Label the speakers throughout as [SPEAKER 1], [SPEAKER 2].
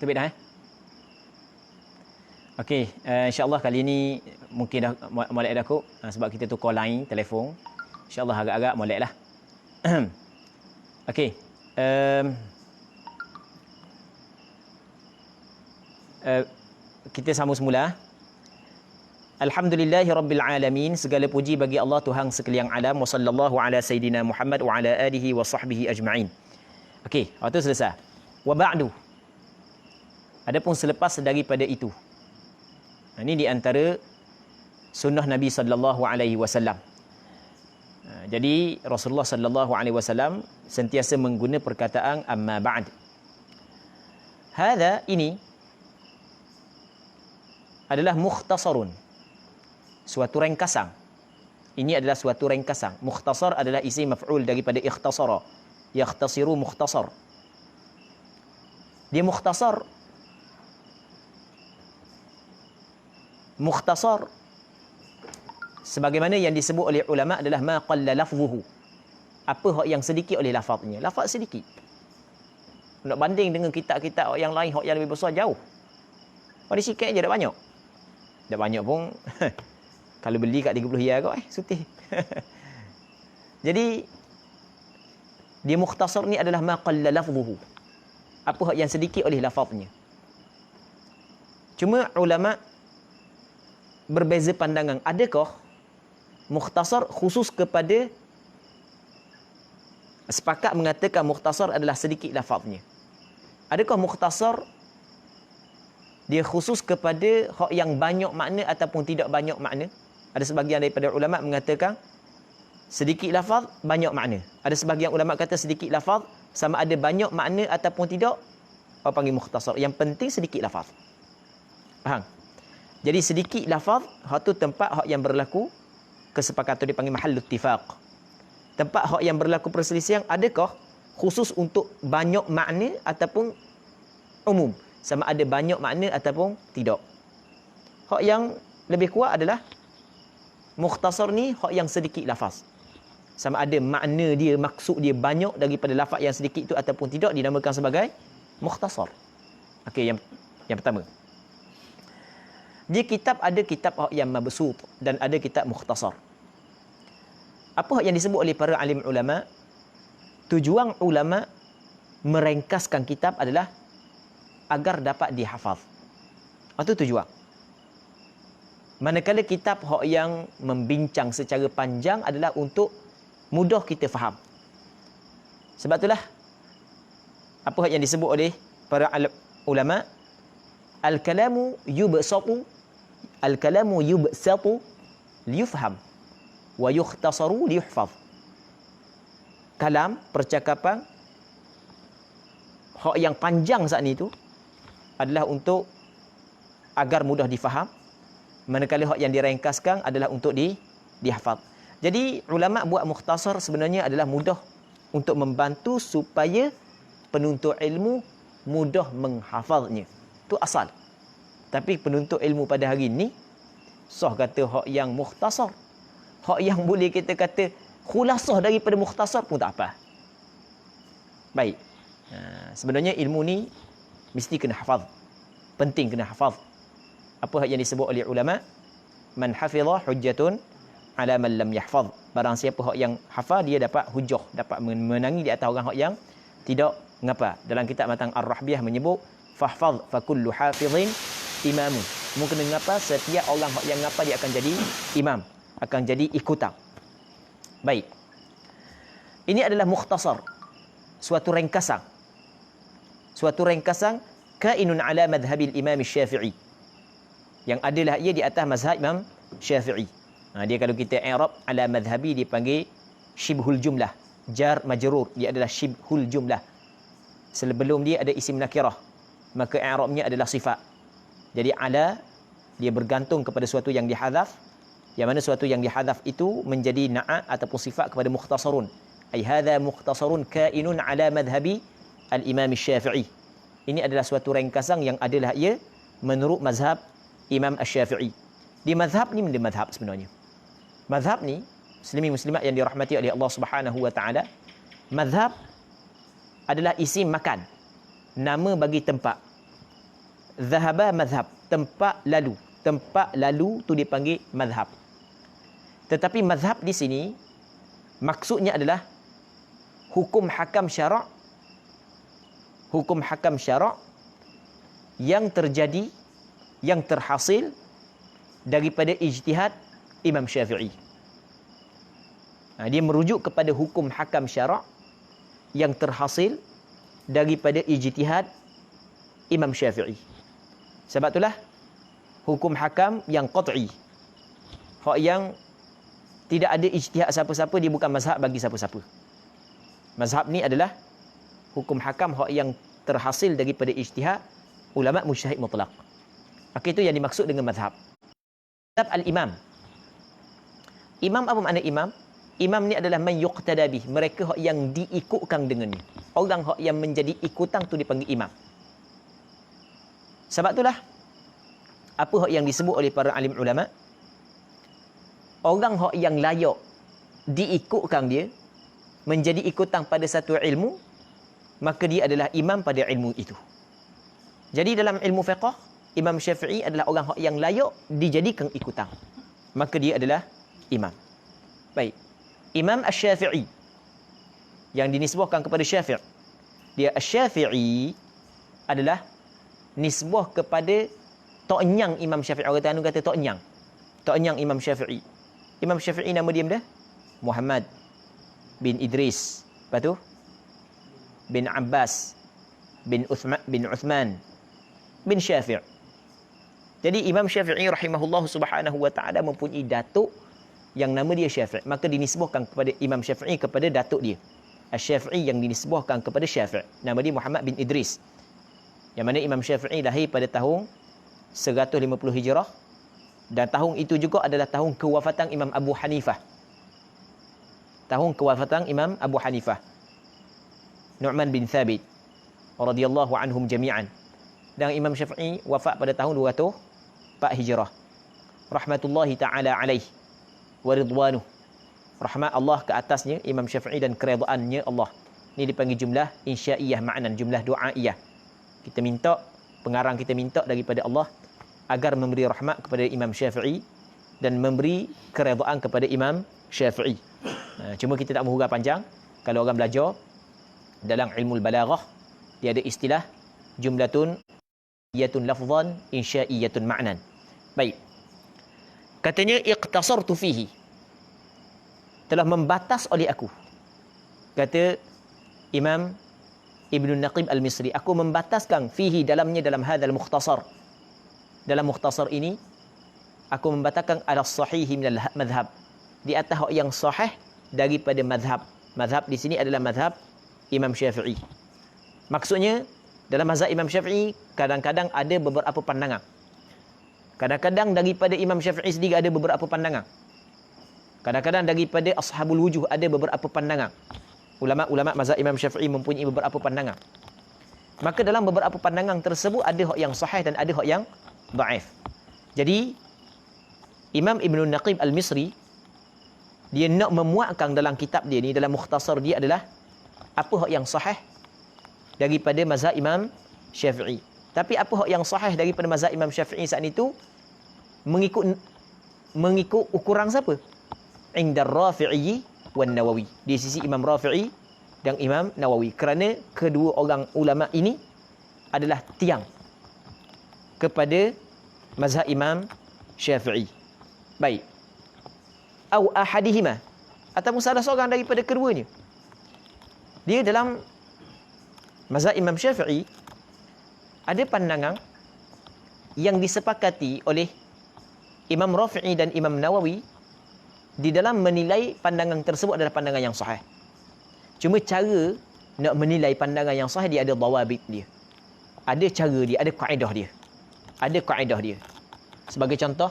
[SPEAKER 1] Terbit dah Okey, insya-Allah kali ini mungkin dah molek dah kot sebab kita tukar line telefon. Insya-Allah agak-agak moleklah. Okey. Kita sambung semula. Alhamdulillahirabbil alamin, segala puji bagi Allah Tuhan sekalian alam, wa sallallahu ala sayidina Muhammad wa ala alihi wa sahbihi ajma'in. Okey, waktu selesai. Wa ba'du. Adapun selepas daripada itu. Ini di antara sunnah Nabi sallallahu alaihi wasallam. Jadi Rasulullah sallallahu alaihi wasallam sentiasa mengguna perkataan amma ba'd. Hadza ini adalah mukhtasarun. Suatu ringkasan. Ini adalah suatu ringkasan. Mukhtasar adalah isim maf'ul daripada ikhtasara. Yakhtasiru mukhtasar. Dia mukhtasar. Mukhtasar sebagaimana yang disebut oleh ulama adalah ma qalla lafzuhu. Apa hak yang sedikit oleh lafaznya? Lafaz sedikit. Nak banding dengan kitab-kitab yang lain hak yang lebih besar jauh. Pada sikit aja dah banyak. Dah banyak pun kalau beli kat 30 riyal kot sutih. Jadi dia mukhtasar ni adalah ma qalla lafzuhu. Apa hak yang sedikit oleh lafaznya. Cuma ulama berbeza pandangan. Adakah mukhtasar khusus kepada sepakat mengatakan mukhtasar adalah sedikit lafaznya? Adakah mukhtasar dia khusus kepada hak yang banyak makna ataupun tidak banyak makna? Ada sebahagian daripada ulama mengatakan sedikit lafaz banyak makna. Ada sebahagian ulama kata sedikit lafaz sama ada banyak makna ataupun tidak, orang panggil mukhtasar. Yang penting sedikit lafaz. Faham? Jadi sedikit lafaz, hak tu tempat hak yang berlaku kesepakatan dipanggil mahallut ittifaq. Tempat hak yang berlaku perselisihan, adakah khusus untuk banyak makna ataupun umum? Sama ada banyak makna ataupun tidak. Hak yang lebih kuat adalah mukhtasar ni hak yang sedikit lafaz. Sama ada makna dia, maksud dia banyak daripada lafaz yang sedikit itu ataupun tidak, dinamakan sebagai mukhtasar. Okey, yang pertama. Di kitab ada kitab yang mabsut dan ada kitab mukhtasar. Apa yang disebut oleh para alim ulama? Tujuan ulama meringkaskan kitab adalah agar dapat dihafaz. Itu tujuan. Manakala kitab yang membincang secara panjang adalah untuk mudah kita faham. Sebab itulah apa yang disebut oleh para ulama, al-kalamu yubsatu liyufham wa yukhtasaru liyuhfaz. Kalam, percakapan hak yang panjang saat ni tu adalah untuk agar mudah difaham, manakala hak yang diringkaskan adalah untuk dihafaz. Jadi ulama buat mukhtasar sebenarnya adalah mudah untuk membantu supaya penuntut ilmu mudah menghafaznya. Itu asal. Tapi penuntut ilmu pada hari ini sah kata hak yang mukhtasar. Hak yang boleh kita kata khulasah daripada mukhtasar pun tak apa. Baik. Sebenarnya ilmu ni mesti kena hafaz. Penting kena hafaz. Apa yang disebut oleh ulama? Man hafizah hujjatun ala man lam yahfaz. Barang siapa hak yang hafal, dia dapat hujjah, dapat menangi di atas orang hak yang tidak ngapa. Dalam kitab Matan Ar-Rahbiyah menyebut fahfaz fa kullu hafizin imamu. Mungkin mengapa setiap orang yang ngapa dia akan jadi imam, akan jadi ikutan. Baik. Ini adalah mukhtasar. Suatu ringkasan. Suatu ringkasan kainun ala madhhabil Imam Syafi'i. Yang adalah ia di atas mazhab Imam Syafi'i. Dia kalau kita i'rab ala madhhabi dipanggil shibhul jumlah. Jar majrur, dia adalah shibhul jumlah. Sebelum dia ada isim nakirah, maka i'rabnya adalah sifat. Jadi ala dia bergantung kepada suatu yang dihadzaf, yang mana suatu yang dihadzaf itu menjadi na'at ataupun sifat kepada mukhtasarun. Ai hadza mukhtasarun kainun ala madhhabi al-Imam Syafi'i. Ini adalah suatu ringkasan yang adalah ia menurut mazhab Imam Asy-Syafi'i. Di mazhab ni, mazhab sebenarnya. Mazhab ni, muslimin muslimat yang dirahmati oleh Allah Subhanahu wa taala, mazhab adalah isim makan, nama bagi tempat. Zahaba mazhab, tempat lalu. Tempat lalu tu dipanggil mazhab. Tetapi mazhab di sini maksudnya adalah hukum hakam syarak, hukum hakam syarak yang terjadi, yang terhasil daripada ijtihad Imam Syafi'i. Dia merujuk kepada hukum hakam syarak yang terhasil daripada ijtihad Imam Syafi'i. Sebab itulah hukum hakam yang qat'i, hak yang tidak ada ijtihad siapa-siapa, dia bukan mazhab bagi siapa-siapa. Mazhab ni adalah hukum hakam hak yang terhasil daripada ijtihad ulama mujtahid mutlak. Maka itu yang dimaksud dengan mazhab. Mazhab al-imam. Imam apa makna imam? Imam ni adalah man yuqtada bih, mereka hak yang diikutkan dengannya. Orang hak yang menjadi ikutan tu dipanggil imam. Sebab itulah apa hak yang disebut oleh para alim ulama, orang hak yang layak diikutkan dia, menjadi ikutan pada satu ilmu, maka dia adalah imam pada ilmu itu. Jadi dalam ilmu fiqh, Imam Syafi'i adalah orang hak yang layak dijadikan ikutan, maka dia adalah imam. Baik. Imam Asy-Syafi'i yang dinisbahkan kepada Syafi', dia Asy-Syafi'i adalah nisbah kepada tok nyang Imam Syafi'i. Orang Terengganu kata tok nyang. Tok nyang Imam Syafi'i. Imam Syafi'i nama dia dah Muhammad bin Idris, lepas tu bin Abbas bin Uthman bin Syafi'. Jadi Imam Syafi'i rahimahullah subhanahu wa ta'ala mempunyai datuk yang nama dia Syafi'. Maka dinisbahkan kepada Imam Syafi'i kepada datuk dia, Asy-Syafi'i, yang dinisbahkan kepada Syafi'. Nama dia Muhammad bin Idris. Yang mana Imam Syafi'i lahir pada tahun 150 Hijrah. Dan tahun itu juga adalah tahun kewafatan Imam Abu Hanifah. Tahun kewafatan Imam Abu Hanifah, Nu'man bin Thabit radhiyallahu anhum jami'an. Dan Imam Syafi'i wafat pada tahun 204 Hijrah. Rahmatullahi ta'ala alaih wa ridwanuh. Rahmat Allah ke atasnya Imam Syafi'i dan keredaannya Allah. Ini dipanggil jumlah insya'iyah ma'nan, jumlah du'aiyah. Kita minta, pengarang kita minta daripada Allah agar memberi rahmat kepada Imam Syafi'i dan memberi keredaan kepada Imam Syafi'i. Cuma kita tak mahu huraikan panjang. Kalau orang belajar dalam ilmu balaghah, dia ada istilah jumlatun yatun lafzan insya'iyatun ma'nan. Baik. Katanya iqtasartu fihi, telah membatas oleh aku. Kata Imam Ibn Naqib Al-Misri, aku membataskan fihi, dalamnya, dalam hadzal mukhtasar. Dalam mukhtasar ini aku membatalkan ala sahihi minal madhab, di atas hak yang sahih daripada madhab. Madhab di sini adalah madhab Imam Syafi'i. Maksudnya dalam mazhab Imam Syafi'i kadang-kadang ada beberapa pandangan. Kadang-kadang daripada Imam Syafi'i sendiri ada beberapa pandangan. Kadang-kadang daripada ashabul wujuh ada beberapa pandangan. Ulama-ulama mazhab Imam Syafi'i mempunyai beberapa pandangan. Maka dalam beberapa pandangan tersebut ada hak yang sahih dan ada hak yang dhaif. Jadi Imam Ibn Naqib Al-Misri dia nak memuatkan dalam kitab dia ni, dalam mukhtasar dia adalah apa hak yang sahih daripada mazhab Imam Syafi'i. Tapi apa hak yang sahih daripada mazhab Imam Syafi'i saat itu mengikut ukuran siapa? Indar Rafi'i wan Nawawi. Di sisi Imam Rafi'i dan Imam Nawawi. Kerana kedua orang ulama ini adalah tiang kepada mazhab Imam Syafi'i. Baik. Au ahadihima, atau salah seorang daripada keduanya. Dia dalam mazhab Imam Syafi'i ada pandangan yang disepakati oleh Imam Rafi'i dan Imam Nawawi. Di dalam menilai pandangan tersebut adalah pandangan yang sahih. Cuma cara nak menilai pandangan yang sahih, dia ada dawabit dia. Ada cara dia, ada kaedah dia. Ada kaedah dia. Sebagai contoh,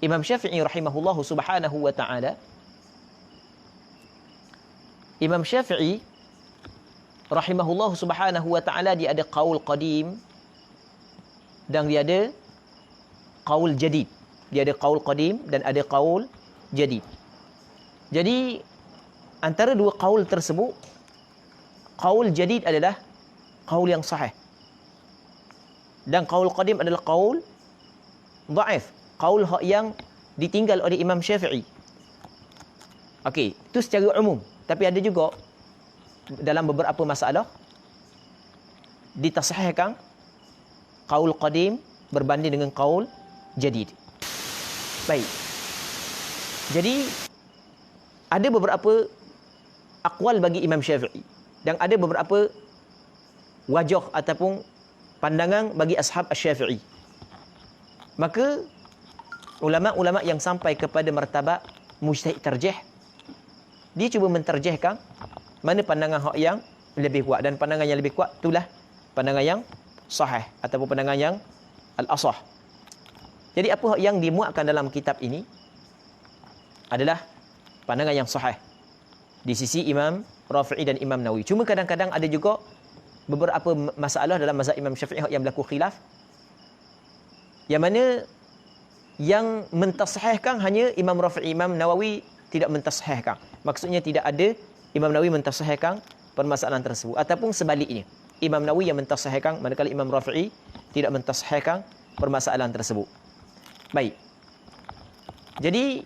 [SPEAKER 1] Imam Syafi'i rahimahullahu subhanahu wa ta'ala, Imam Syafi'i rahimahullahu subhanahu wa ta'ala, dia ada qaul qadim dan dia ada qaul jadid. Dia ada qaul qadim dan ada qaul jadid. Jadi antara dua qaul tersebut, qaul jadid adalah qaul yang sahih. Dan qaul qadim adalah qaul dhaif, qaul hak yang ditinggal oleh Imam Syafi'i. Okey, itu secara umum. Tapi ada juga dalam beberapa masalah ditasahihkan qaul qadim berbanding dengan qaul jadid. Baik. Jadi ada beberapa aqwal bagi Imam Syafi'i dan ada beberapa wajah ataupun pandangan bagi ashab Asy-Syafi'i. Maka ulama-ulama yang sampai kepada martabat mujtahid tarjih, dia cuba mentarjihkan mana pandangan hak yang lebih kuat, dan pandangan yang lebih kuat itulah pandangan yang sahih ataupun pandangan yang al-asah. Jadi apa yang dimuatkan dalam kitab ini adalah pandangan yang sahih di sisi Imam Rafi'i dan Imam Nawawi. Cuma kadang-kadang ada juga beberapa masalah dalam mazhab Imam Syafi'i yang berlaku khilaf, yang mana yang mentasahihkan hanya Imam Rafi'i, Imam Nawawi tidak mentasahihkan. Maksudnya tidak ada Imam Nawawi mentasahihkan permasalahan tersebut, ataupun sebaliknya, Imam Nawawi yang mentasahihkan manakala Imam Rafi'i tidak mentasahihkan permasalahan tersebut. Baik. Jadi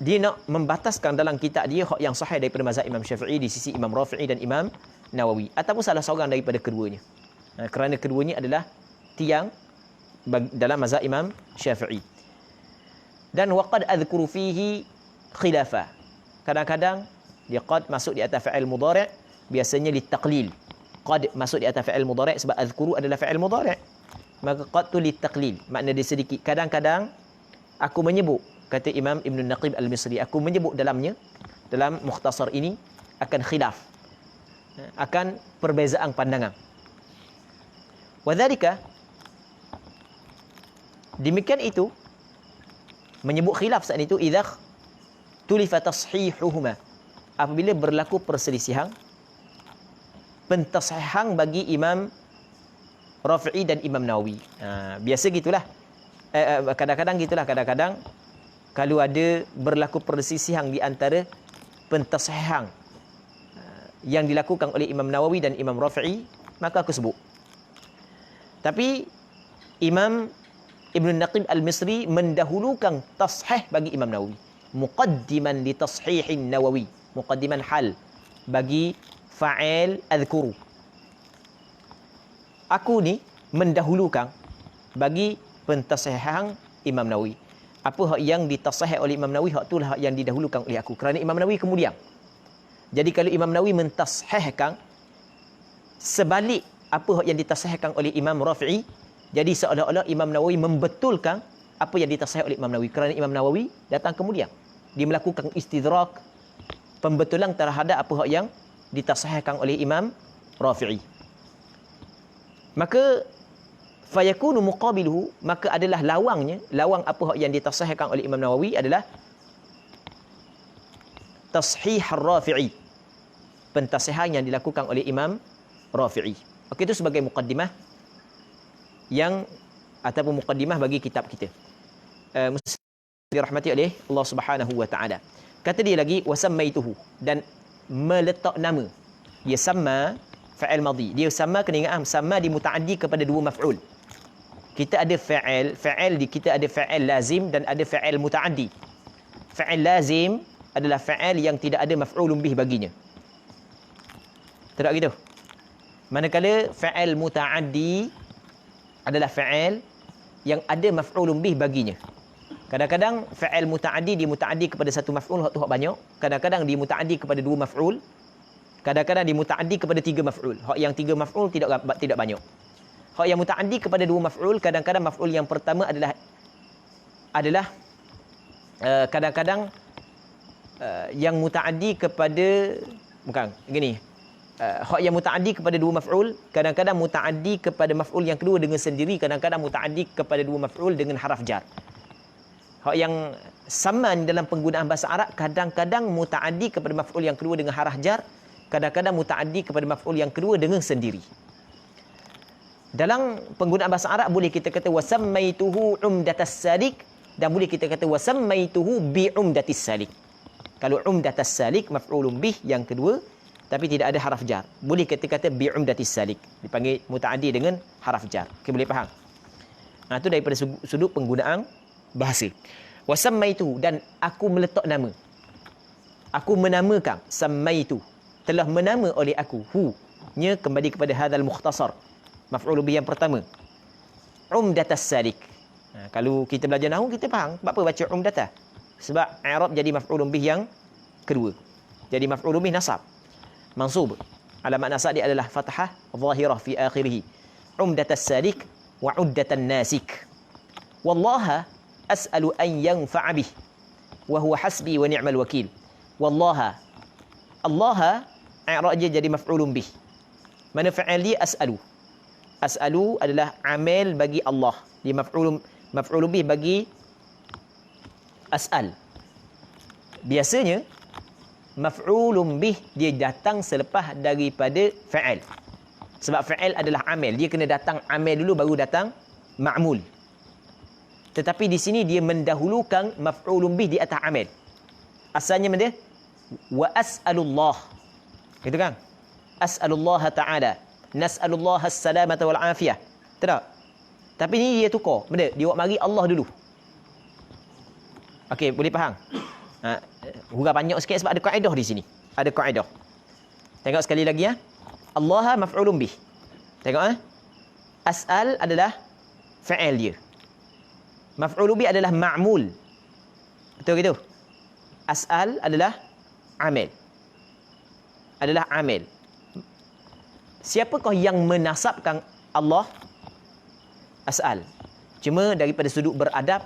[SPEAKER 1] dia nak membataskan dalam kitab dia hak yang sahih daripada mazhab Imam Syafi'i di sisi Imam Rafi'i dan Imam Nawawi, ataupun salah seorang daripada keduanya. Kerana keduanya adalah tiang dalam mazhab Imam Syafi'i. Dan waqad adhkuru fihi khilafa. Kadang-kadang dia qad masuk di atas fa'il mudhari', biasanya litaqlil. Qad masuk di atas fa'il mudhari' sebab adhkuru adalah fa'il mudhari'. Maka qad tu litaqlil, makna dia sedikit. Kadang-kadang aku menyebut, kata Imam Ibn Naqib Al-Misri, aku menyebut dalamnya, dalam mukhtasar ini, akan khilaf, akan perbezaan pandangan. Wadhalika, demikian itu, menyebut khilaf saat itu, idza tulifa tashihuhuma, apabila berlaku perselisihan, pentasihan bagi Imam Rafi'i dan Imam Nawawi. Biasa gitulah. Kadang-kadang gitulah. Kadang-kadang kalau ada berlaku perselisihan di antara pentasihan yang dilakukan oleh Imam Nawawi dan Imam Rafi'i, maka aku sebut. Tapi Imam Ibn Naqib Al-Misri mendahulukan tashih bagi Imam Nawawi. Muqaddiman li tashihin Nawawi. Muqaddiman hal bagi fa'il adhkuru. Aku ni mendahulukan bagi pentasihan Imam Nawawi. Apa hak yang ditasahih oleh Imam Nawawi, hak itulah hak yang didahulukan oleh aku. Kerana Imam Nawawi kemudian. Jadi kalau Imam Nawawi mentasahihkan sebalik apa hak yang ditasahihkan oleh Imam Rafi'i, jadi seolah-olah Imam Nawawi membetulkan apa yang ditasahih oleh Imam Nawawi. Kerana Imam Nawawi datang kemudian. Dia melakukan istidrak, pembetulan terhadap apa hak yang ditasahihkan oleh Imam Rafi'i. Maka fayakunu muqabiluhu, maka adalah lawang apa hak yang ditasahihkan oleh Imam Nawawi adalah tashih ar-Rafi'i, pentasihan yang dilakukan oleh Imam Rafi'i. Okey, itu sebagai muqaddimah yang ataupun muqaddimah bagi kitab kita. Muslim dirahmati oleh Allah Subhanahu wa taala. Kata dia lagi wasammaituhu, dan meletak nama. Dia sama fa'il madhi. Dia sama, kena ingat sama dimutaaddi kepada dua maf'ul. Kita ada fa'il kita ada fa'il lazim dan ada fa'il mutaaddi. Fa'il lazim adalah fa'il yang tidak ada maf'ulun bih baginya. Tak gitu. Manakala fa'il mutaaddi adalah fa'il yang ada maf'ulun bih baginya. Kadang-kadang fa'il mutaaddi dimutaaddi kepada satu maf'ul, hak tu hak banyak. Kadang-kadang dimutaaddi kepada dua maf'ul. Kadang-kadang dimutaaddi kepada tiga maf'ul. Hak yang tiga maf'ul tidak banyak. Hak yang mutaaddi kepada dua maf'ul, kadang-kadang maf'ul yang pertama adalah kadang-kadang yang mutaaddi kepada hak yang mutaaddi kepada dua maf'ul, kadang-kadang mutaaddi kepada maf'ul yang kedua dengan sendiri, kadang-kadang mutaaddi kepada dua maf'ul dengan haraf jar. Hak yang saman dalam penggunaan bahasa Arab, kadang-kadang mutaaddi kepada maf'ul yang kedua dengan haraf jar, kadang-kadang mutaaddi kepada maf'ul yang kedua dengan sendiri. Dalam penggunaan bahasa Arab boleh kita kata wasammaituhu umdatas salik, dan boleh kita kata wasammaituhu bi umdatis salik. Kalau umdatas salik maf'ulun bih yang kedua tapi tidak ada haraf jar, boleh kita kata bi umdatis salik, dipanggil mutaaddi dengan haraf jar. Okey, boleh faham? Itu daripada sudut penggunaan bahasa. Wa sammaitu, dan aku meletak nama. Aku menamakan, sammaitu, telah menama oleh aku, nya kembali kepada hadzal mukhtasar. Maf'ul bih yang pertama. Umdatas salik. Kalau kita belajar nahwu kita faham sebab apa baca umdatah. Sebab i'rab jadi maf'ul bih yang kedua. Jadi maf'ul bih nasab. Mansub. Alamat nasab dia adalah fathah zahirah fi akhirih. Umdatas salik wa uddatan nasik. Wallaha as'alu an yanfa'a bih wa huwa hasbi wa ni'mal wakil. Wallaha, Allah i'rab dia jadi maf'ul bih. Mana fa'il dia as'alu. As'alu adalah amal bagi Allah. Dia maf'ul bih bagi as'al. Biasanya maf'ulun bih dia datang selepas daripada fa'il. Sebab fa'il adalah amal. Dia kena datang amal dulu baru datang ma'mul. Tetapi di sini dia mendahulukan maf'ulun bih di atas amal. Asalnya mana? Wa as'alullah. Gitu kan? As'alullah ta'ala. Nas'alullah as-salamata wal afiyah. Tak? Tapi ni dia tukar. Benda dia buat mari Allah dulu. Okey, boleh faham? Huruf banyak sikit sebab ada kaedah di sini. Ada kaedah. Tengok sekali lagi ya. Allah maf'ulun bih. Tengok As'al adalah fa'il dia. Maf'ulun bih adalah ma'mul. Betul gitu? As'al adalah amil. Adalah amil. Siapakah yang menasabkan Allah? As'al. Cuma daripada sudut beradab,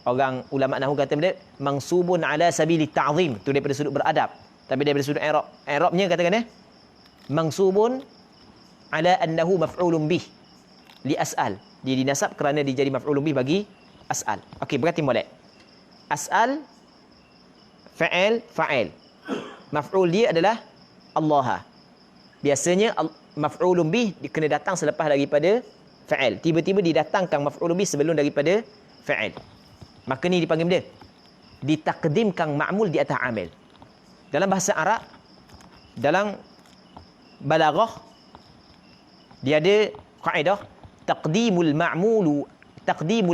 [SPEAKER 1] orang ulama nahwu kata benda mansubun ala sabili ta'zim, tu daripada sudut beradab. Tapi daripada sudut i'rabnya katakan mansubun ala annahu maf'ulun bih li as'al. Dia dinasab kerana dia jadi maf'ulun bih bagi as'al. Okey, berarti molek. As'al fa'il. Maf'ul dia adalah Allah. Biasanya maf'ulun bih kena datang selepas daripada fa'il. Tiba-tiba didatangkan maf'ulun bih sebelum daripada fa'il. Maka ni dipanggil benda ditakdimkan ma'mul di atas amil. Dalam bahasa Arab, dalam balaghah, dia ada kaedah taqdimul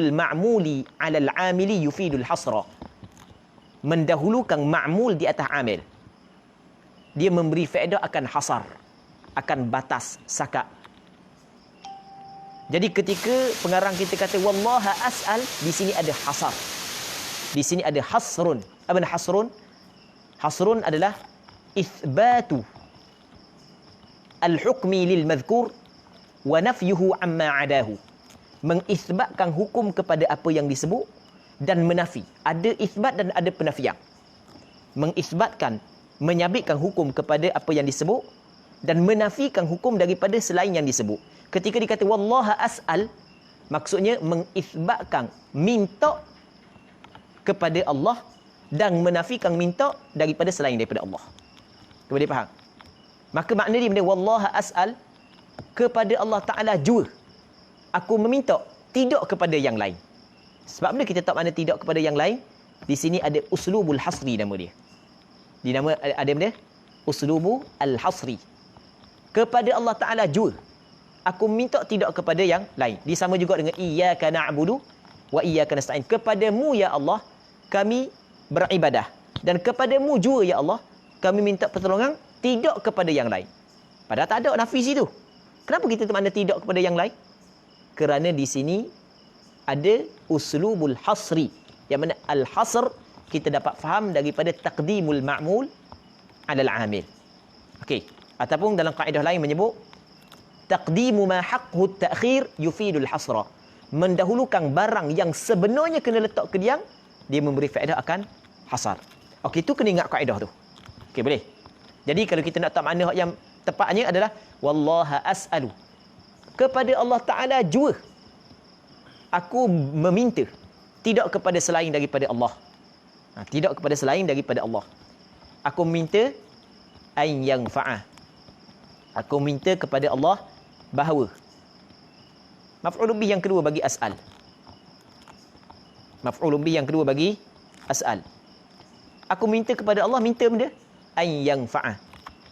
[SPEAKER 1] ma'muli 'ala al-'amili yufidul hasra. Mendahulukan ma'mul di atas amil. Dia memberi faedah akan hasar, akan batas, sakak. Jadi ketika pengarang kita kata wallaha as'al, di sini ada hasar. Di sini ada hasrun. Apa makna hasrun? Hasrun adalah ithbatu al-hukmi lil madhkur wa nafyuhu amma adahu. Mengisbatkan hukum kepada apa yang disebut dan menafi. Ada isbat dan ada penafian. Mengisbatkan, menyabitkan hukum kepada apa yang disebut dan menafikan hukum daripada selain yang disebut. Ketika dikata wallaha as'al, maksudnya mengisbatkan minta kepada Allah dan menafikan minta daripada selain daripada Allah. Boleh faham? Maka makna dia benda wallaha as'al, kepada Allah Ta'ala jua aku meminta, tidak kepada yang lain. Sebab bila kita tak makna tidak kepada yang lain, di sini ada uslubul hasri nama dia. Di nama ada benda uslubu al-hasri. Kepada Allah Ta'ala jua aku minta, tidak kepada yang lain. Disama juga dengan iyyaka na'budu wa iyyaka nasta'in. Kepadamu ya Allah kami beribadah, dan kepadamu jua ya Allah kami minta pertolongan, tidak kepada yang lain. Padahal tak ada nafi situ. Kenapa kita tak makna tidak kepada yang lain? Kerana di sini ada uslubul hasri, yang mana al-hasr kita dapat faham daripada taqdimul ma'mul 'ala al-'amil. Okey, ataupun dalam kaedah lain menyebut taqdimu ma haqqu at-ta'khir yufidul hasra. Mendahulukan barang yang sebenarnya kena letak ke diam, dia memberi faedah akan hasar. Okey, tu kena ingat kaedah tu. Okey, boleh. Jadi kalau kita nak tahu makna yang tepatnya adalah wallaha as'alu, kepada Allah Ta'ala jua aku meminta, tidak kepada selain daripada Allah. Tidak kepada selain daripada Allah. Aku minta an yanfa'ah, aku minta kepada Allah bahawa. Maf'ul bih yang kedua bagi as'al. Maf'ul bih yang kedua bagi as'al. Aku minta kepada Allah, minta benda an yanfa'ah,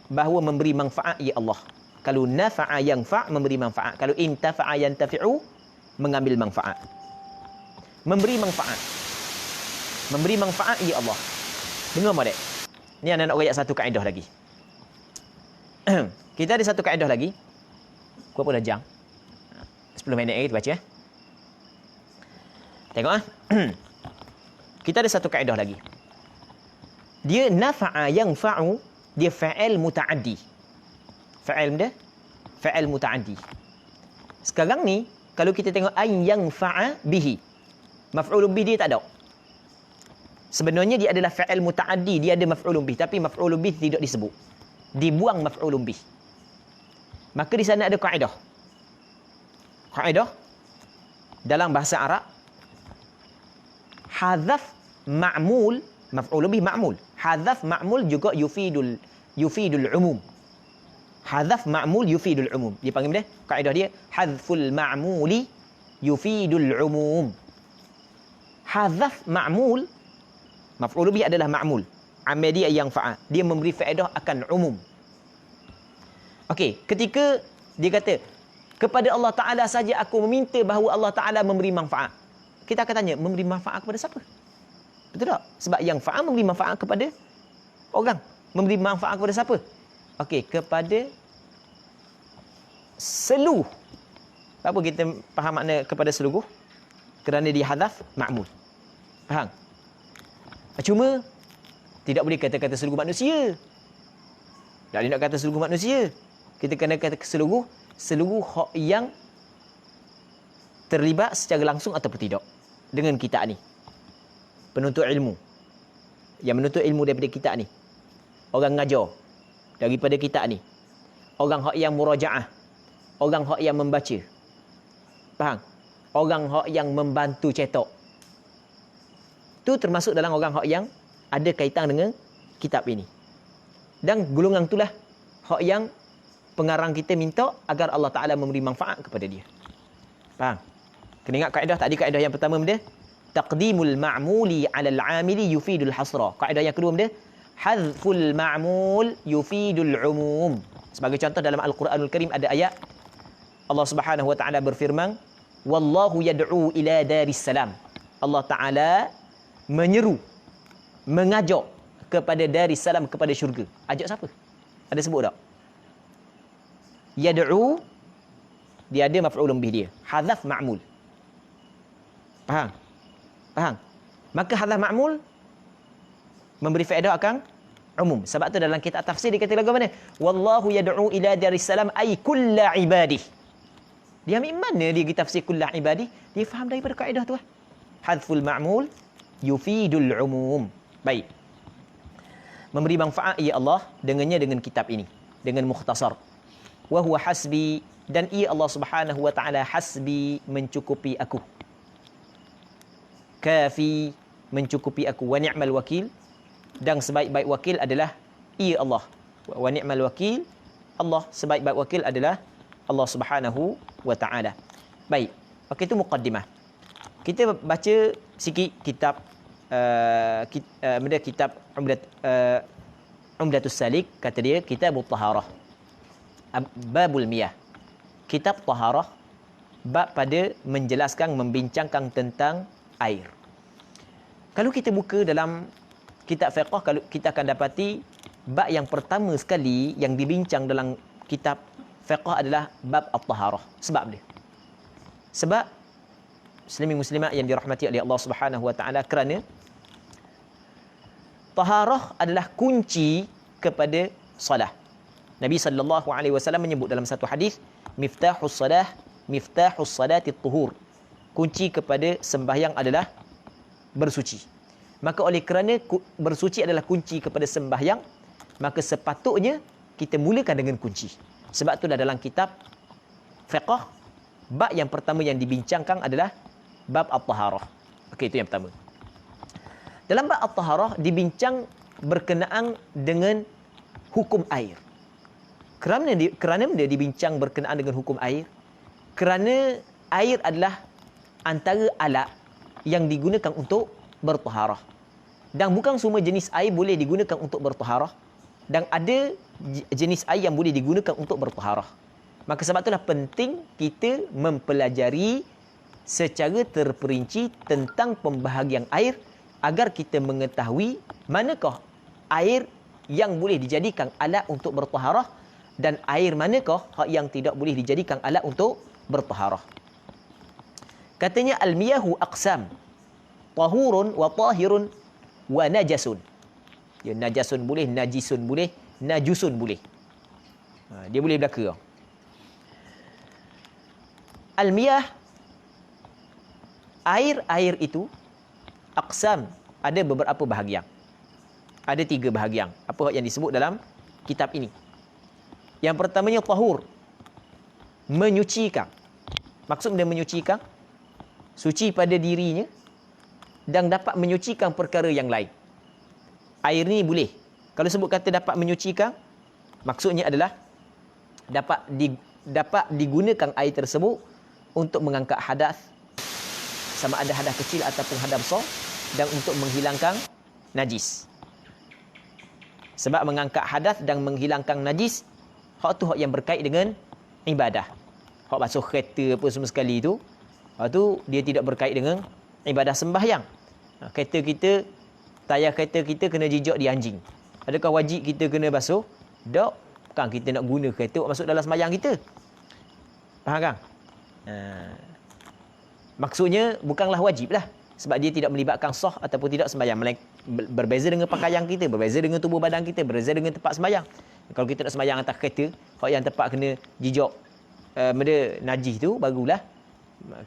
[SPEAKER 1] bahawa memberi manfaat ya Allah. Kalau nafa'a yanfa', memberi manfaat. Kalau intafa'a yantafi'u, mengambil manfaat. Memberi manfaat. Memberi manfaat ya Allah. Dengar modek. Ni anak nak ayat satu kaedah lagi. Kita ada satu kaedah lagi. Ku apa dah jam? 10 minit lagi kita baca. Tengok ah. Kita ada satu kaedah lagi. Dia nafa'a yanfa'u, dia fa'il muta'addi. Fa'il dia? Fa'il muta'addi. Sekarang ni, kalau kita tengok ay yanfa'a bihi, maf'ulun bihi dia tak ada. Sebenarnya dia adalah fa'il muta'addi, dia ada maf'ulun bihi, tapi maf'ulun bihi tidak disebut. Dibuang maf'ulun bihi. Maka di sana ada kaedah. Kaedah dalam bahasa Arab, hadzaf ma'mul, maf'ulun bihi ma'mul. Hadzaf ma'mul juga yufidul umum. Hadzaf ma'mul yufidul umum. Dia panggil dia, kaedah dia hadzful ma'muli yufidul umum. Hadzaf ma'mul, maf'ul bihi adalah ma'mul. Amil dia yang fa'a. Dia memberi faedah akan umum. Okey, ketika dia kata kepada Allah Ta'ala saja aku meminta bahawa Allah Ta'ala memberi manfaat. Kita akan tanya, memberi manfaat kepada siapa? Betul tak? Sebab yang fa'a memberi manfaat kepada orang. Memberi manfaat kepada siapa? Okey, kepada seluruh. Apa kita faham makna kepada seluruh? Kerana dia hadaf ma'mul. Faham? Cuma tidak boleh kata-kata seluruh manusia. Tak boleh nak kata seluruh manusia. Kita kena kata seluruh hak yang terlibat secara langsung ataupun tidak dengan kitab ni. Penuntut ilmu. Yang menuntut ilmu daripada kitab ni. Orang ngajar daripada kitab ni. Orang hak yang murajaah. Orang hak yang membaca. Faham? Orang hak yang membantu cetak. Tu termasuk dalam orang hak yang ada kaitan dengan kitab ini. Dan golongan itulah hak yang pengarang kita minta agar Allah Ta'ala memberi manfaat kepada dia. Faham? Kena ingat kaedah tadi, kaedah yang pertama dia taqdimul ma'muli 'alal 'amili yufidul hasra. Kaedah yang kedua dia hadzful ma'mul yufidul umum. Sebagai contoh dalam Al-Quranul Karim ada ayat Allah Subhanahu wa Ta'ala berfirman, wallahu yad'u ila daris salam. Allah Ta'ala menyeru, mengajak kepada daris salam, kepada syurga. Ajak siapa? Ada sebut tak? Yad'u, dia ada maf'ulun bih dia. Hadzaf ma'mul. Faham? Faham? Maka hadzaf ma'mul memberi faedah akan umum. Sebab tu dalam kitab tafsir dia kata lagu mana? Wallahu yad'u ila daris salam ay kulla ibadih. Dia ambil mana dia kita tafsir kulla ibadih? Dia faham daripada kaedah tu. Hadzful ma'mul yufidul umum. Baik. Memberi manfaat ya Allah dengannya dengan kitab ini, dengan mukhtasar. Wa huwa hasbi, dan ia Allah Subhanahu wa Ta'ala hasbi, mencukupi aku. Kafi, mencukupi aku. Wa ni'mal wakil, dan sebaik-baik wakil adalah ia Allah. Wa ni'mal wakil, Allah, sebaik-baik wakil adalah Allah Subhanahu wa Ta'ala. Baik. Okey, itu muqaddimah. Kita baca sikit kitab kitab Umdatus Salik, kata dia Kitabut Taharah. Babul Miyah. Kitab Taharah, bab pada menjelaskan, membincangkan tentang air. Kalau kita buka dalam kitab fiqh, kalau kita akan dapati bab yang pertama sekali yang dibincang dalam kitab fiqh adalah bab at-taharah. Sebab dia. Sebab muslimin muslimat yang dirahmati oleh Allah Subhanahu wa Ta'ala, kerana taharah adalah kunci kepada salah. Nabi sallallahu alaihi wasallam menyebut dalam satu hadis, miftahus salati tuhur. Kunci kepada sembahyang adalah bersuci. Maka oleh kerana bersuci adalah kunci kepada sembahyang, maka sepatutnya kita mulakan dengan kunci. Sebab itulah dalam kitab fiqh, bab yang pertama yang dibincangkan adalah bab at-taharah. Okey, itu yang pertama. Dalam bab at-taharah dibincang berkenaan dengan hukum air. Kerana dia dibincang berkenaan dengan hukum air, kerana air adalah antara alat yang digunakan untuk bertaharah. Dan bukan semua jenis air boleh digunakan untuk bertaharah, dan ada jenis air yang boleh digunakan untuk bertaharah. Maka sebab itulah penting kita mempelajari secara terperinci tentang pembahagian air agar kita mengetahui manakah air yang boleh dijadikan alat untuk bertaharah dan air manakah yang tidak boleh dijadikan alat untuk bertaharah. Katanya al-miyahu aqsam, tahurun wa tahirun wa najasun. Ya, najasun boleh, najisun boleh, najusun boleh. Dia boleh belaka. Al-miyah, air itu aqsam, ada beberapa bahagian. Ada 3 bahagian. Apa yang disebut dalam kitab ini? Yang pertamanya tahur, menyucikan. Maksud dia menyucikan, suci pada dirinya dan dapat menyucikan perkara yang lain. Air ni boleh. Kalau sebut kata dapat menyucikan, maksudnya adalah dapat digunakan air tersebut untuk mengangkat hadas, sama ada hadas kecil ataupun hadas besar, dan untuk menghilangkan najis. Sebab mengangkat hadas dan menghilangkan najis, hak tu hak yang berkait dengan ibadah. Hak basuh kereta apa semua sekali tu, hak tu dia tidak berkait dengan ibadah sembahyang. Kereta kita, tayar kereta kita kena jijak di anjing. Adakah wajib kita kena basuh? Tak. Kan kita nak guna kereta masuk dalam sembahyang kita. Faham kan? Maksudnya bukanlah wajib lah. Sebab dia tidak melibatkan sah ataupun tidak sembahyang. Berbeza dengan pakaian kita, berbeza dengan tubuh badan kita, berbeza dengan tempat sembahyang. Kalau kita nak sembahyang atas kereta, hak yang tempat kena jijak benda najis tu, barulah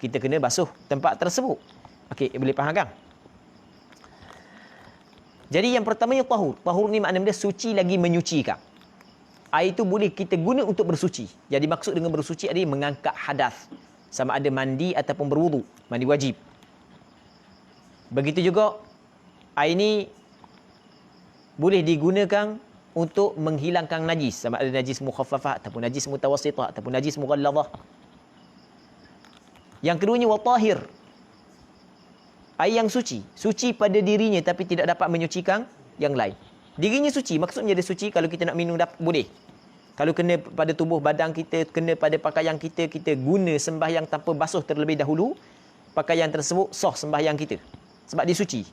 [SPEAKER 1] kita kena basuh tempat tersebut. Okey, boleh faham kan? Jadi yang pertamanya tahur. Tahur ni makna dia suci lagi menyucikan. Air itu boleh kita guna untuk bersuci. Jadi maksud dengan bersuci adalah mengangkat hadas. Sama ada mandi ataupun berwudu. Mandi wajib. Begitu juga air ini boleh digunakan untuk menghilangkan najis. Sama ada najis mukhaffafah ataupun najis mutawassithah ataupun najis mughalladhah. Yang keduanya watahir. Air yang suci. Suci pada dirinya tapi tidak dapat menyucikan yang lain. Dirinya suci. Maksudnya dia suci kalau kita nak minum boleh. Kalau kena pada tubuh badan kita, kena pada pakaian kita, kita guna sembahyang tanpa basuh terlebih dahulu, pakaian tersebut sah sembahyang kita. Sebab dia suci.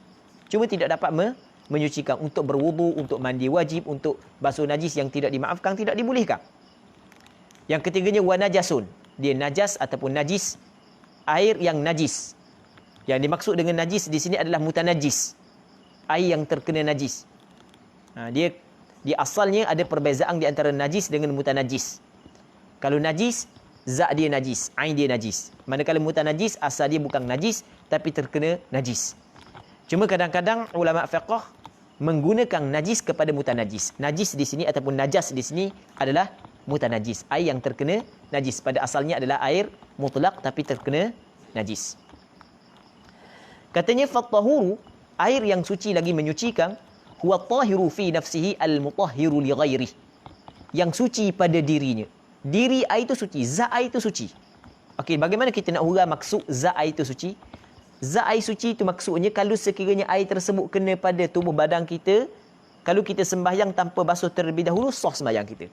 [SPEAKER 1] Cuma tidak dapat menyucikan untuk berwudu, untuk mandi wajib, untuk basuh najis yang tidak dimaafkan, tidak dibolehkan. Yang ketiganya wanajasun. Dia najas ataupun najis, air yang najis. Yang dimaksud dengan najis di sini adalah mutanajis. Air yang terkena najis. Dia di asalnya ada perbezaan di antara najis dengan mutanajis. Kalau najis, zat dia najis, ain dia najis. Manakala mutanajis, asal dia bukan najis tapi terkena najis. Cuma kadang-kadang ulama fiqh menggunakan najis kepada mutanajis. Najis di sini ataupun najas di sini adalah mutanajis, air yang terkena najis. Pada asalnya adalah air mutlak tapi terkena najis. Katanya fattahuru, air yang suci lagi menyucikan, huwa tahiru fi nafsihi al-mutahhiru li ghairihi. Yang suci pada dirinya. Diri air itu suci, zat air itu suci. Okey, bagaimana kita nak huraikan maksud zat air itu suci? Zat air suci itu maksudnya kalau sekiranya air tersebut kena pada tubuh badan kita, kalau kita sembahyang tanpa basuh terlebih dahulu, sah sembahyang kita.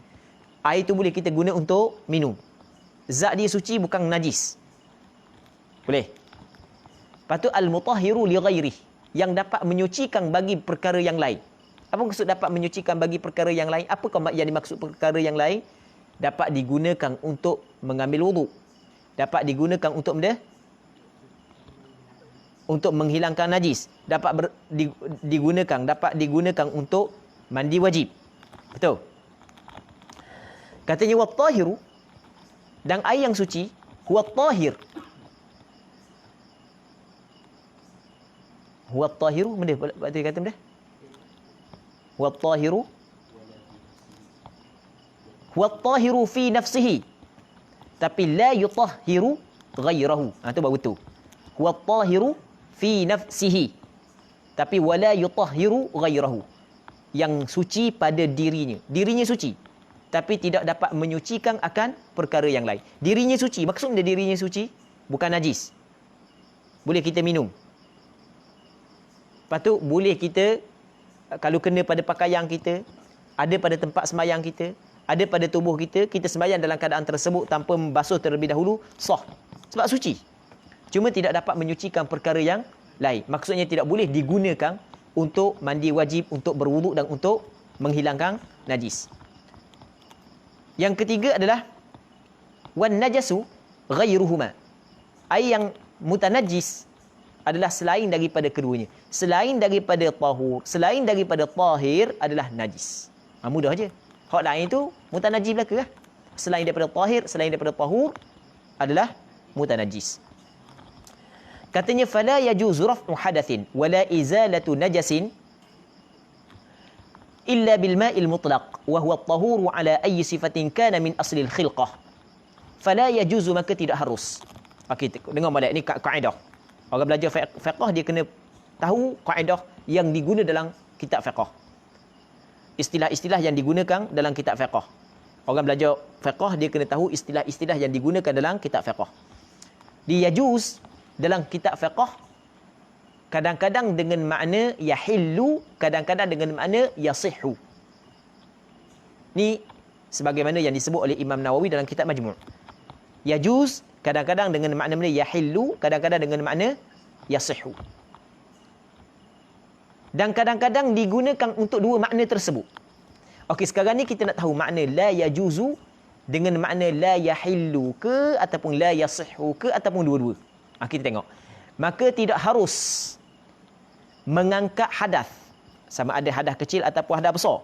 [SPEAKER 1] Air itu boleh kita guna untuk minum. Zat dia suci, bukan najis. Boleh. Lepas tu al-mutahhiru li ghairihi, yang dapat menyucikan bagi perkara yang lain. Apa maksud dapat menyucikan bagi perkara yang lain? Apakah yang dimaksud perkara yang lain? Dapat digunakan untuk mengambil wudu. Dapat digunakan untuk untuk menghilangkan najis. Dapat digunakan untuk mandi wajib. Betul? Katanya wat-tahiru, dan air yang suci, huwa tahir. Huwa tahiru, benda berarti kata benda. Huwa tahiru, huwa tahiru fi nafsihi, tapi la yutahhiru ghairahu. Itu baru betul. Huwa tahiru fi nafsihi, tapi wala yutahhiru ghairahu. Yang suci pada dirinya. Dirinya suci, tapi tidak dapat menyucikan akan perkara yang lain. Dirinya suci, maksudnya dirinya suci, bukan najis. Boleh kita minum. Lepas tu boleh kita, kalau kena pada pakaian kita, ada pada tempat sembahyang kita, ada pada tubuh kita, kita sembahyang dalam keadaan tersebut tanpa membasuh terlebih dahulu, sah. Sebab suci. Cuma tidak dapat menyucikan perkara yang lain. Maksudnya tidak boleh digunakan untuk mandi wajib, untuk berwuduk dan untuk menghilangkan najis. Yang ketiga adalah wan najasu ghairuhuma. Air yang mutanajis adalah selain daripada keduanya. Selain daripada tahur, selain daripada tahir adalah najis. Mudah je. Hak lain tu mutanajis belaka lah. Selain daripada tahir, selain daripada tahur adalah mutanajis. Katanya fala yajuzu raf'u hadatsin wala izalatu najasin illa bil ma'il mutlaq wa huwa at-tahuru ala ayyi sifatin kana min asli al-khilqah. Fala yajuzu, maka tidak harus. Okey, dengar molek ni kaedah. Orang belajar fiqh dia kena tahu kaedah yang digunakan dalam kitab fiqh. Istilah-istilah yang digunakan dalam kitab fiqh. Orang belajar fiqh dia kena tahu istilah-istilah yang digunakan dalam kitab fiqh. Di yajuz dalam kitab fiqh kadang-kadang dengan makna yahillu, kadang-kadang dengan makna yasihhu. Ni sebagaimana yang disebut oleh Imam Nawawi dalam kitab Majmu'. Yajuz kadang-kadang dengan makna yahillu, kadang-kadang dengan makna yasihhu. Dan kadang-kadang digunakan untuk dua makna tersebut. Okey, sekarang ni kita nak tahu makna la yajuzu dengan makna la yahillu ke ataupun la yasihhu ke ataupun dua-dua. Kita tengok. Maka tidak harus mengangkat hadas. Sama ada hadas kecil ataupun hadas besar.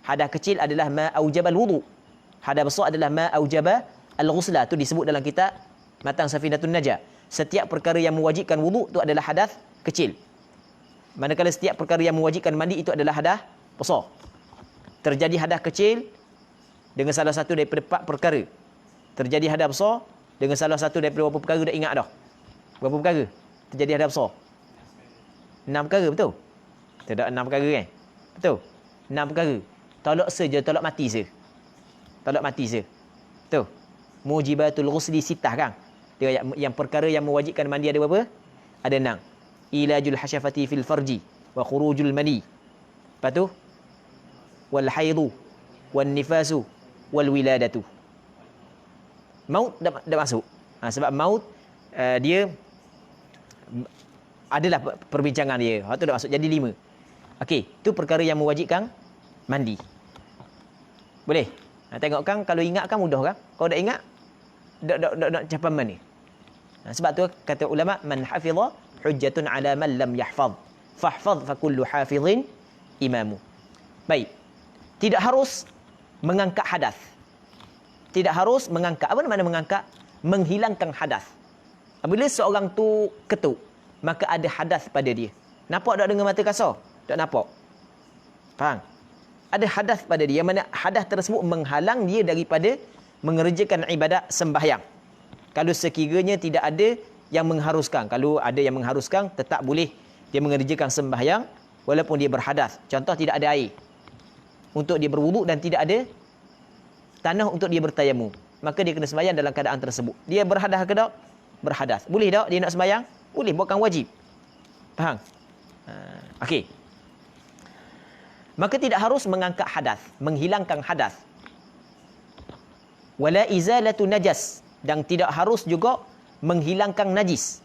[SPEAKER 1] Hadas kecil adalah ma aujabal wudu. Hadas besar adalah ma aujaba al-ghusla. Itu disebut dalam kitab Matan Safinatun Najah. Setiap perkara yang mewajibkan wudu itu adalah hadas kecil. Manakala setiap perkara yang mewajibkan mandi itu adalah hadas besar. Terjadi hadas kecil dengan salah satu daripada 4 perkara. Terjadi hadas besar dengan salah satu daripada berapa perkara dah ingat dah? Berapa perkara? Terjadi hadas besar. 6 perkara, betul? Tidak 6 perkara kan? Betul? 6 perkara. Tolak saja, tolak mati saja. Tolak mati saja. Betul? Mujibatul ghusli sittah kan? Dia yang perkara yang mewajibkan mandi ada berapa? Ada 6. Ilajul hasyafati fil farji wa khurujul mani. Lepas tu wal haidu wan nifasu wal wiladatu. Maut dah masuk. Sebab maut dia adalah perbincangan dia. Hak tu dah masuk jadi 5. Okey, tu perkara yang mewajibkan mandi. Boleh? Tengok kan, kalau ingat kan mudah kan? Kalau dah ingat dak capai mana? Sebab tu kata ulama, man hafiza hujjatun ala man lam yahfaz. Fahfaz fa kullu hafizin imamu. Baik. Tidak harus mengangkat hadas. Tidak harus mengangkat. Apa makna mengangkat? Menghilangkan hadas. Apabila seorang tu ketuk, maka ada hadas pada dia. Nampak tak dengan mata kasar? Tak nampak. Faham? Ada hadas pada dia. Yang mana hadas tersebut menghalang dia daripada mengerjakan ibadat sembahyang. Kalau sekiranya tidak ada yang mengharuskan. Kalau ada yang mengharuskan, tetap boleh dia mengerjakan sembahyang walaupun dia berhadas. Contoh, tidak ada air untuk dia berwuduk dan tidak ada tanah untuk dia bertayamum. Maka dia kena sembahyang dalam keadaan tersebut. Dia berhadas ke tak? Berhadas. Boleh tak dia nak sembahyang? Boleh, bukan wajib. Faham? Okey. Maka tidak harus mengangkat hadas, menghilangkan hadas. Wala izalatu najas, dan tidak harus juga menghilangkan najis.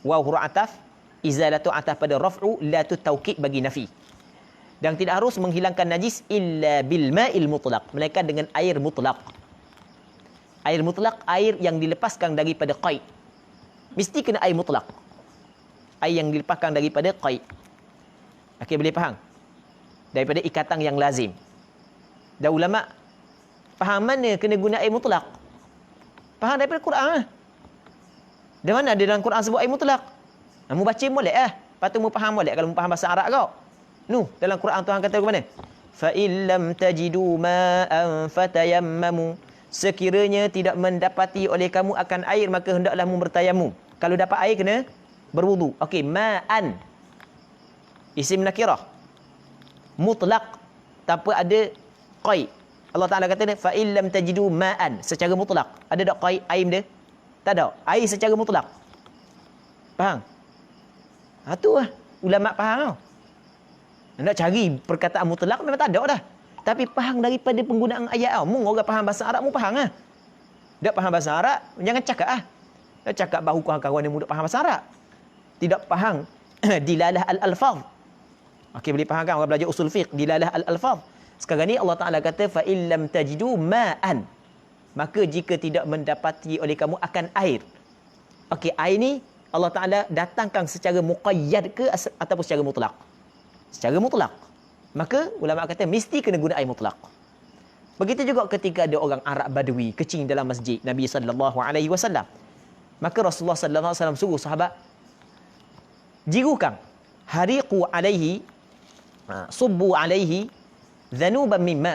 [SPEAKER 1] Waw huruf ataf, izalatu ataf pada raf'u, la tu taukid bagi nafi. Dan tidak harus menghilangkan najis illa bil ma'il mutlaq, melainkan dengan air mutlaq. Air mutlaq, air yang dilepaskan daripada qaid. Mesti kena air mutlaq. Air yang dilepaskan daripada qaid. Okey, boleh faham? Daripada ikatan yang lazim. Dan ulama faham mana kena guna air mutlaq? Faham daripada Quran lah. Dari mana ada dalam Quran sebut air mutlaq? Mu baca molek lah. Lepas tu mu faham molek kalau mu faham bahasa Arab kau. Dalam Quran Tuhan kata ke mana? Fa illam tajidu ma'an fatayammamu. Sekiranya tidak mendapati oleh kamu akan air, maka hendaklah mu bertayamum. Kalau dapat air kena berwudu. Okey, ma'an. Isim nakirah. Mutlaq, tanpa ada qaid. Allah Taala kata ni fa illam tajidu ma'an, secara mutlak. Ada tak qaid air dia? Tak ada. Air secara mutlak. Faham? Tu lah ulama faham tau. Nak cari perkataan mutlak memang tak ada dah. Tapi faham daripada penggunaan ayat tau. Mung orang faham bahasa Arab, mu faham ah. Tak faham bahasa Arab, jangan cakap ah. Dia cakap bahu kawan-kawan yang mudah faham bahasa Arab. Tidak faham dilalah al-alfaz. Okey, boleh faham kan orang belajar usul fiqh, dilalah al-alfaz. Sekarang ni Allah Taala kata fa illam tajidu ma'an. Maka jika tidak mendapati oleh kamu akan air. Okey, air ni Allah Taala datangkan secara muqayyad ke ataupun secara mutlak? Secara mutlak. Maka ulama kata mesti kena guna air mutlak. Begitu juga ketika ada orang Arab Badui kecing dalam masjid Nabi sallallahu alaihi wasallam. Maka Rasulullah sallallahu alaihi wasallam suruh sahabat jirukan, hariqu alaihi, subbu alaihi dhanuban min ma.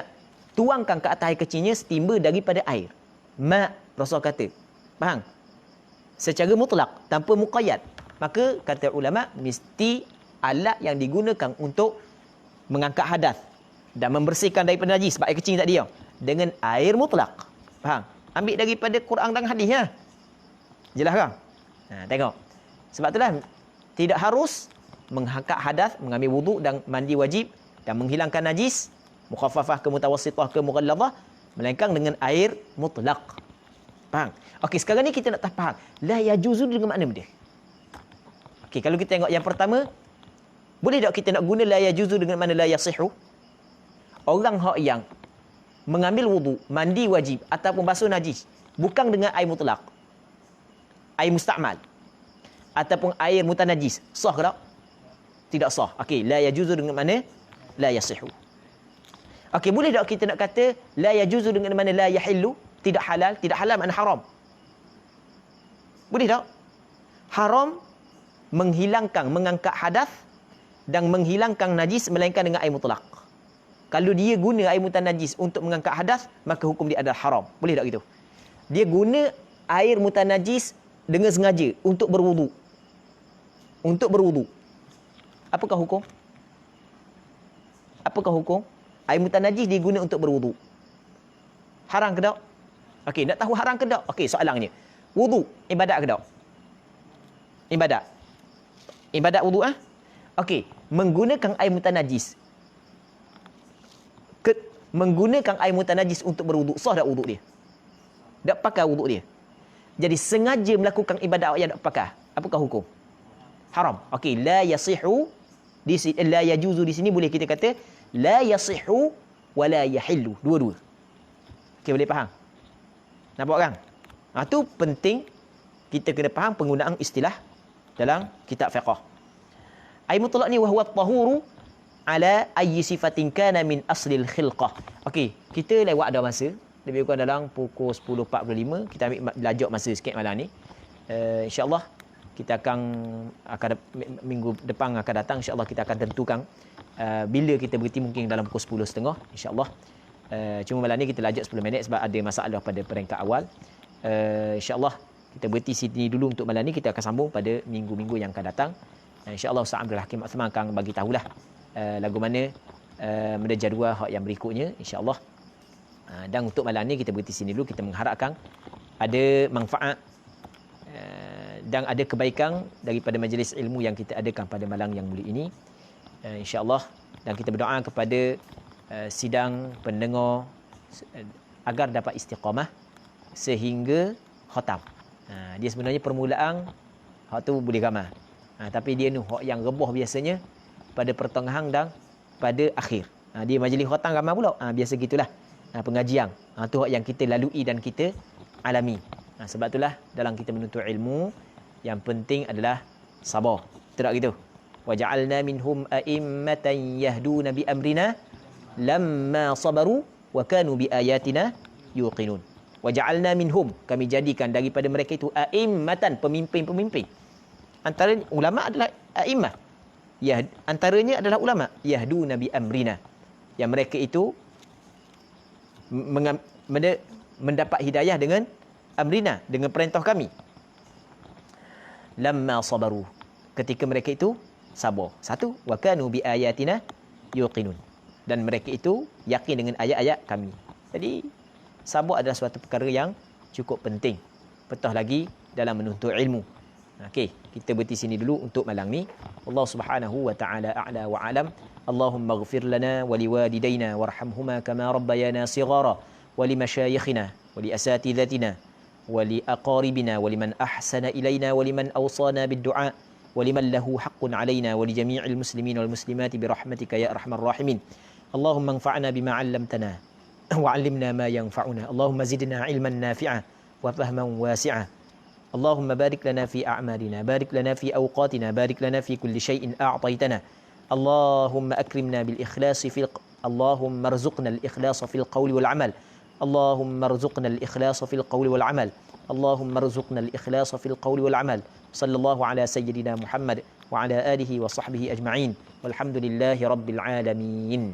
[SPEAKER 1] Tuangkan ke atas air kecilnya setimba daripada air. Ma, Rasul kata. Faham? Secara mutlak, tanpa muqayyad. Maka kata ulama mesti alat yang digunakan untuk mengangkat hadas dan membersihkan daripada najis sebab air kecil tadi dengan air mutlak. Faham? Ambil daripada Quran dan hadis ya. Jelas kan? Tengok. Sebab itulah tidak harus mengangkat hadas, mengambil wuduk dan mandi wajib dan menghilangkan najis, mukhaffafah ke mutawassithah ke mughalladhah, melainkan dengan air mutlak. Faham? Okey, sekarang ni kita nak faham la yajuzu dengan makna dia. Okey, kalau kita tengok yang pertama, boleh tak kita nak guna la yajuzu dengan makna la yasihu? Orang hak yang mengambil wuduk, mandi wajib ataupun basuh najis bukan dengan air mutlak, air musta'mal ataupun air mutanajis, sah ke tak? Tidak sah. Okey, la yajuzu dengan mana la yasihu. Okey, boleh tak kita nak kata la yajuzu dengan mana la yahillu? Tidak halal, tidak halal makna haram. Boleh tak? Haram menghilangkan, mengangkat hadas dan menghilangkan najis melainkan dengan air mutlak. Kalau dia guna air mutanajis untuk mengangkat hadas, maka hukum dia adalah haram. Boleh tak gitu? Dia guna air mutanajis dengan sengaja untuk berwuduk. Untuk berwuduk. Apakah hukum? Apakah hukum? Air mutanajis diguna untuk berwuduk. Haram ke tak? Okey, nak tahu haram ke tak? Okey, soalannya. Wuduk, ibadat ke tak? Ibadat. Ibadat wuduk Okey, menggunakan air mutanajis. Menggunakan air mutanajis untuk berwuduk, sah tak wuduk dia? Tak pakai wuduk dia. Jadi sengaja melakukan ibadat yang tak pakai. Apakah hukum? Haram. Okey, la yasihu la yajuzu di sini boleh kita kata la yasihu wa la yahillu. Dua-dua. Okey, boleh faham? Nampak kan? Itu penting kita kena faham penggunaan istilah dalam kitab fiqh. Air mutlak ni wahwa tahuru ala ayyi sifatin kana min aslil khilqah. Okey, kita lewat dah masa. Lebih kurang dalam pukul 10.45. Kita ambil belajar masa sikit malam ni. InsyaAllah kita akan minggu depan akan datang. InsyaAllah kita akan tentukan bila kita berhenti, mungkin dalam pukul 10.30. InsyaAllah. Cuma malam ni kita lajak 10 minit sebab ada masalah pada peringkat awal. InsyaAllah kita berhenti sini dulu untuk malam ni. Kita akan sambung pada minggu-minggu yang akan datang. InsyaAllah Ustaz Abdul Hakim Uthman akan bagi tahulah lagu mana benda jadual hak yang berikutnya insya-Allah. Dan untuk malam ni kita berhenti sini dulu. Kita mengharapkan ada manfaat dan ada kebaikan daripada majlis ilmu yang kita adakan pada malam yang mulia ini, insya-Allah. Dan kita berdoa kepada sidang pendengar agar dapat istiqamah sehingga khatam. Dia sebenarnya permulaan hak tu boleh ramai. Tapi dia ni hak yang rebah biasanya pada pertengahan dan pada akhir. Dia majlis khatam ramai pula. Biasa gitulah. Pengajian. Tu hak yang kita lalui dan kita alami. Sebab itulah dalam kita menuntut ilmu yang penting adalah sabar. Betul tak gitu? Wa ja'alna minhum a'immatan yahduna bi amrina lamma sabaru wa kanu bi ayatina yuqinun. Wa ja'alna minhum, kami jadikan daripada mereka itu a'immatan, pemimpin-pemimpin. Antara ulama adalah a'immah. Antaranya adalah ulama yahduna bi amrina. Yang mereka itu mendapat hidayah dengan amrina, dengan perintah kami. Lamma sabaru, ketika mereka itu sabar. Satu, wa kanu bi ayatina yuqinun, dan mereka itu yakin dengan ayat-ayat kami. Jadi sabar adalah suatu perkara yang cukup penting, petah lagi dalam menuntut ilmu. Okey, kita berhenti sini dulu untuk malam ni. Allah Subhanahu wa taala a'la wa alam. Allahumma ighfir lana wa liwalidayna warhamhuma kama rabbayana shighara wa limashayikhina wa liasatidatina ولأقاربنا ولمن أحسن إلينا ولمن أوصانا بالدعاء ولمن له حق علينا ولجميع المسلمين والمسلمات برحمتك يا أرحم الراحمين. اللهم انفعنا بما علمتنا وعلمنا ما ينفعنا. اللهم زدنا علما نافعا وفهما واسعا. اللهم بارك لنا في أعمالنا، بارك لنا في أوقاتنا، بارك لنا في كل شيء أعطيتنا. اللهم أكرمنا بالإخلاص اللهم ارزقنا الإخلاص في القول والعمل. اللهم ارزقنا الإخلاص في القول والعمل. اللهم ارزقنا الإخلاص في القول والعمل. صلى الله على سيدنا محمد وعلى آله وصحبه أجمعين والحمد لله رب العالمين.